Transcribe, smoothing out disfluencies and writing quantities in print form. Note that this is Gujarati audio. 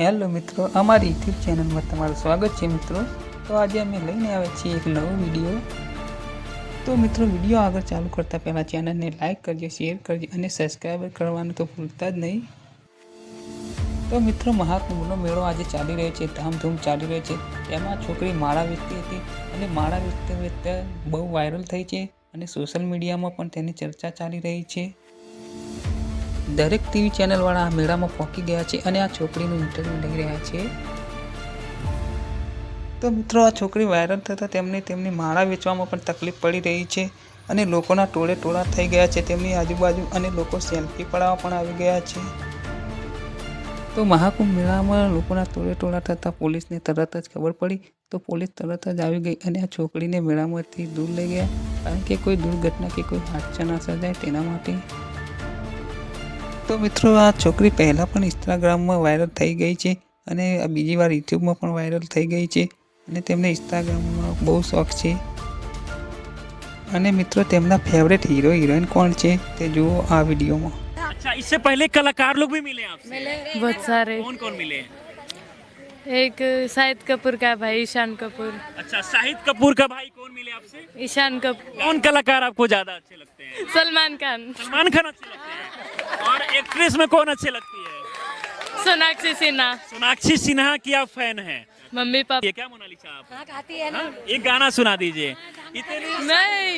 હેલો મિત્રો, અમારી યુટ્યુબ ચેનલમાં તમારું સ્વાગત છે મિત્રો। તો આજે અમે લઈને આવ્યા છીએ એક નવો વિડીયો। તો મિત્રો, વિડીયો આગળ ચાલુ કરતા પહેલાં ચેનલને લાઇક કરજો, શેર કરજો અને સબસ્ક્રાઈબ કરવાનું તો ભૂલતા જ નહીં। તો મિત્રો, મહાકુંભનો મેળો આજે ચાલી રહ્યો છે, ધામધૂમ ચાલી રહ્યો છે। તેમાં છોકરી માળા વેચતી હતી અને માળા વેચતા વેચતા બહુ વાયરલ થઈ છે અને સોશિયલ મીડિયામાં પણ તેની ચર્ચા ચાલી રહી છે। દરેક ટીવી ચેનલવાળા આ મેળામાં પહોંચી ગયા છે અને આ છોકરીનું ઇન્ટરવ્યૂ લઈ રહ્યા છે। તો મિત્રો, આ છોકરી વાયરલ થતાં તેમને તેમની માળા વેચવામાં પણ તકલીફ પડી રહી છે અને લોકોના ટોળે ટોળા થઈ ગયા છે તેમની આજુબાજુ અને લોકો સેલ્ફી પડાવવા પણ આવી ગયા છે। તો મહાકુંભ મેળામાં લોકોના ટોળે ટોળા થતાં પોલીસને તરત જ ખબર પડી તો પોલીસ તરત જ આવી ગઈ અને આ છોકરીને મેળામાંથી દૂર લઈ ગયા, કારણ કે કોઈ દુર્ઘટના કે કોઈ હાદસા ના સર્જાય તેના માટે। તો મિત્રો, આ છોકરી પહેલાં પણ ઇન્સ્ટાગ્રામમાં વાયરલ થઈ ગઈ છે અને બીજી વાર યુટ્યુબમાં પણ વાયરલ થઈ ગઈ છે અને તેમને ઇન્સ્ટાગ્રામમાં બહુ શોખ છે। અને મિત્રો, તેમના ફેવરેટ હીરો હિરોઈન કોણ છે તે જુઓ આ વિડીયોમાં। अच्छा, इससे पहले कलाकार लोग भी मिले आपसे? बहुत सारे। कौन कौन मिले? एक शाहिद कपूर का भाई ईशान कपूर। अच्छा, शाहिद कपूर का भाई कौन मिले आपसे? ईशान कपूर। कौन कलाकार आपको ज्यादा अच्छे लगते हैं? सलमान खान। सलमान खान अच्छे लगते हैं। और एक्ट्रेस में कौन अच्छे लगती है? सोनाक्षी सिन्हा। सोनाक्षी सिन्हा की आप फैन हैं? Mummy papa. ये क्या मोनालिसा आप? हाँ, गाती है ना। एक गाना सुना दीजिए। इतनी नहीं।